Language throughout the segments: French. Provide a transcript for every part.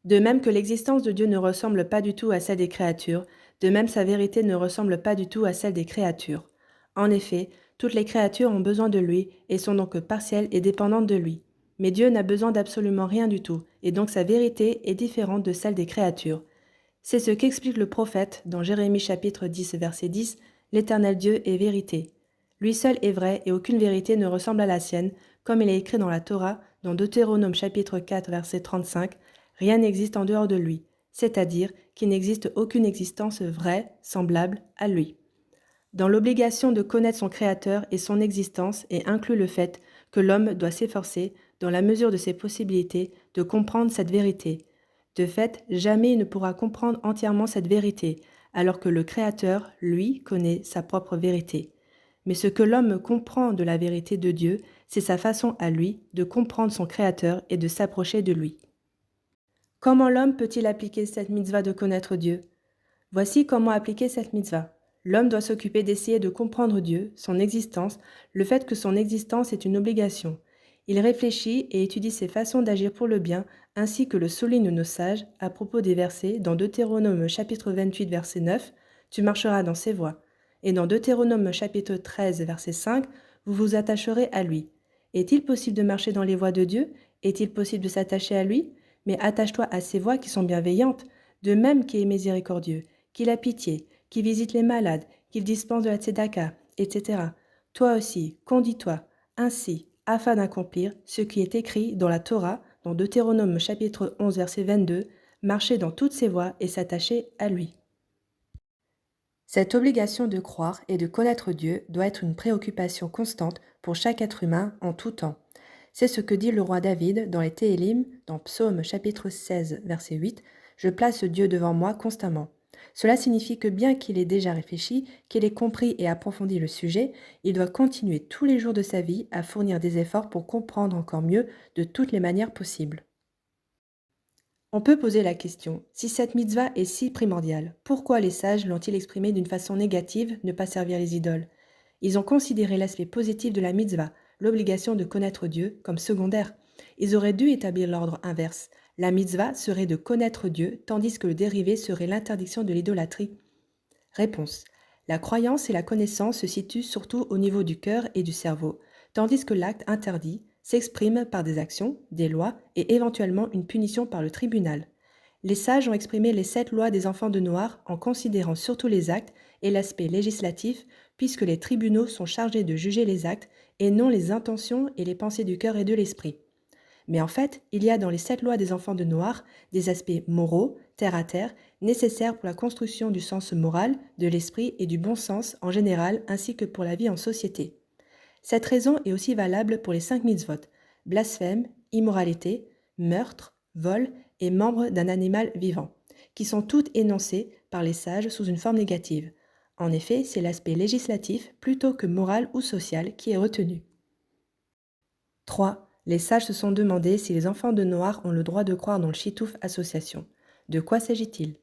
De même que l'existence de Dieu ne ressemble pas du tout à celle des créatures, de même sa vérité ne ressemble pas du tout à celle des créatures. En effet, toutes les créatures ont besoin de lui et sont donc partielles et dépendantes de lui. Mais Dieu n'a besoin d'absolument rien du tout, et donc sa vérité est différente de celle des créatures. C'est ce qu'explique le prophète dans Jérémie chapitre 10 verset 10, l'Éternel Dieu est vérité. Lui seul est vrai et aucune vérité ne ressemble à la sienne, comme il est écrit dans la Torah, dans Deutéronome chapitre 4 verset 35, rien n'existe en dehors de lui, c'est-à-dire qu'il n'existe aucune existence vraie, semblable à lui. Dans l'obligation de connaître son Créateur et son existence est inclus le fait que l'homme doit s'efforcer, dans la mesure de ses possibilités, de comprendre cette vérité. De fait, jamais il ne pourra comprendre entièrement cette vérité, alors que le Créateur, lui, connaît sa propre vérité. Mais ce que l'homme comprend de la vérité de Dieu, c'est sa façon à lui de comprendre son Créateur et de s'approcher de lui. Comment l'homme peut-il appliquer cette mitzvah de connaître Dieu? Voici comment appliquer cette mitzvah. L'homme doit s'occuper d'essayer de comprendre Dieu, son existence, le fait que son existence est une obligation. Il réfléchit et étudie ses façons d'agir pour le bien, ainsi que le soulignent nos sages à propos des versets dans Deutéronome chapitre 28 verset 9, tu marcheras dans ses voies, et dans Deutéronome chapitre 13 verset 5, vous vous attacherez à lui. Est-il possible de marcher dans les voies de Dieu? Est-il possible de s'attacher à lui? Mais attache-toi à ses voies qui sont bienveillantes, de même qu'il est miséricordieux, qu'il a pitié, qu'il visite les malades, qu'il dispense de la tzedaka, etc. Toi aussi, conduis-toi ainsi, afin d'accomplir ce qui est écrit dans la Torah, dans Deutéronome chapitre 11 verset 22, marcher dans toutes ses voies et s'attacher à lui. Cette obligation de croire et de connaître Dieu doit être une préoccupation constante pour chaque être humain en tout temps. C'est ce que dit le roi David dans les Téhélim, dans Psaume chapitre 16 verset 8, « Je place Dieu devant moi constamment ». Cela signifie que bien qu'il ait déjà réfléchi, qu'il ait compris et approfondi le sujet, il doit continuer tous les jours de sa vie à fournir des efforts pour comprendre encore mieux de toutes les manières possibles. On peut poser la question, si cette mitzvah est si primordiale, pourquoi les sages l'ont-ils exprimée d'une façon négative, ne pas servir les idoles? Ils ont considéré l'aspect positif de la mitzvah, l'obligation de connaître Dieu, comme secondaire. Ils auraient dû établir l'ordre inverse. La mitzvah serait de connaître Dieu, tandis que le dérivé serait l'interdiction de l'idolâtrie. Réponse. La croyance et la connaissance se situent surtout au niveau du cœur et du cerveau, tandis que l'acte interdit s'exprime par des actions, des lois et éventuellement une punition par le tribunal. Les sages ont exprimé les 7 lois des enfants de Noir en considérant surtout les actes et l'aspect législatif, puisque les tribunaux sont chargés de juger les actes et non les intentions et les pensées du cœur et de l'esprit. Mais en fait, il y a dans les 7 lois des enfants de Noir des aspects moraux, terre à terre, nécessaires pour la construction du sens moral, de l'esprit et du bon sens en général, ainsi que pour la vie en société. Cette raison est aussi valable pour les 5 mitzvot, blasphème, immoralité, meurtre, vol et membre d'un animal vivant, qui sont toutes énoncées par les sages sous une forme négative. En effet, c'est l'aspect législatif plutôt que moral ou social qui est retenu. 3. Les sages se sont demandé si les enfants de Noir ont le droit de croire dans le Chitouf association. De quoi s'agit-il?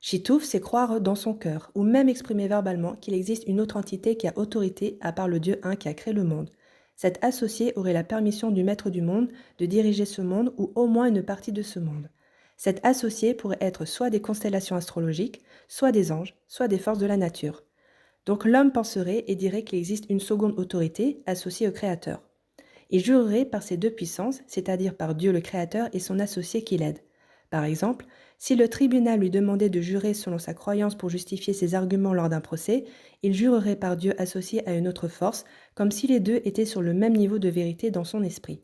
Chitouf, c'est croire dans son cœur, ou même exprimer verbalement qu'il existe une autre entité qui a autorité à part le Dieu un qui a créé le monde. Cet associé aurait la permission du maître du monde de diriger ce monde ou au moins une partie de ce monde. Cet associé pourrait être soit des constellations astrologiques, soit des anges, soit des forces de la nature. Donc l'homme penserait et dirait qu'il existe une seconde autorité associée au Créateur. Il jurerait par ces deux puissances, c'est-à-dire par Dieu le Créateur et son associé qui l'aide. Par exemple, si le tribunal lui demandait de jurer selon sa croyance pour justifier ses arguments lors d'un procès, il jurerait par Dieu associé à une autre force, comme si les deux étaient sur le même niveau de vérité dans son esprit.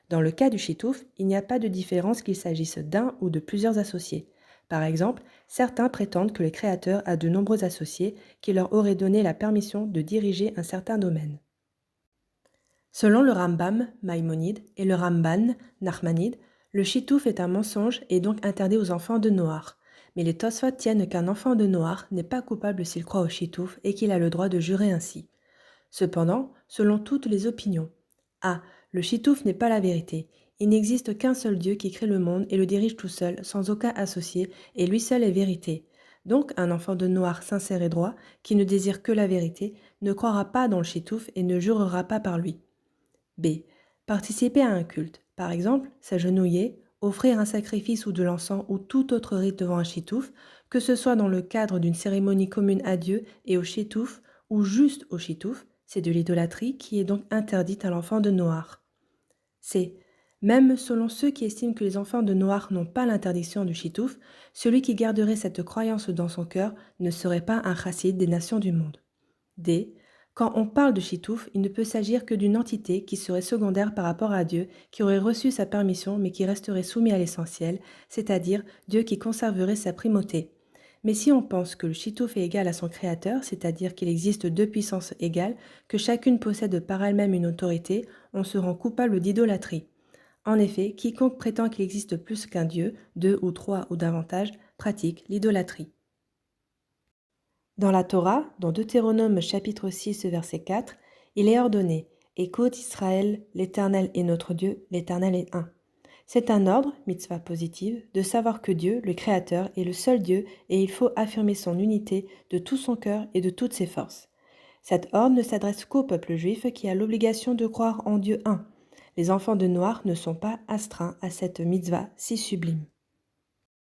Dans le cas du chitouf, il n'y a pas de différence qu'il s'agisse d'un ou de plusieurs associés. Par exemple, certains prétendent que le Créateur a de nombreux associés qui leur auraient donné la permission de diriger un certain domaine. Selon le Rambam, Maïmonide, et le Ramban, Nachmanide, le chitouf est un mensonge et donc interdit aux enfants de Noach. Mais les Tosfot tiennent qu'un enfant de Noach n'est pas coupable s'il croit au chitouf et qu'il a le droit de jurer ainsi. Cependant, selon toutes les opinions, A. Le chitouf n'est pas la vérité. Il n'existe qu'un seul Dieu qui crée le monde et le dirige tout seul, sans aucun associé, et lui seul est vérité. Donc, un enfant de Noach sincère et droit, qui ne désire que la vérité, ne croira pas dans le chitouf et ne jurera pas par lui. B. Participer à un culte, par exemple s'agenouiller, Offrir un sacrifice ou de l'encens ou tout autre rite devant un chitouf, que ce soit dans le cadre d'une cérémonie commune à Dieu et au chitouf ou juste au chitouf, c'est de l'idolâtrie qui est donc interdite à l'enfant de Noach. C. Même selon ceux qui estiment que les enfants de Noach n'ont pas l'interdiction du chitouf, celui qui garderait cette croyance dans son cœur ne serait pas un chassid des nations du monde. D. Quand on parle de chitouf, il ne peut s'agir que d'une entité qui serait secondaire par rapport à Dieu, qui aurait reçu sa permission mais qui resterait soumis à l'essentiel, c'est-à-dire Dieu qui conserverait sa primauté. Mais si on pense que le chitouf est égal à son créateur, c'est-à-dire qu'il existe deux puissances égales, que chacune possède par elle-même une autorité, on se rend coupable d'idolâtrie. En effet, quiconque prétend qu'il existe plus qu'un Dieu, deux ou trois ou davantage, pratique l'idolâtrie. Dans la Torah, dans Deutéronome chapitre 6 verset 4, il est ordonné « Écoute Israël, l'Éternel est notre Dieu, l'Éternel est un ». C'est un ordre, mitzvah positive, de savoir que Dieu, le Créateur, est le seul Dieu et il faut affirmer son unité de tout son cœur et de toutes ses forces. Cet ordre ne s'adresse qu'au peuple juif qui a l'obligation de croire en Dieu un. Les enfants de Noach ne sont pas astreints à cette mitzvah si sublime.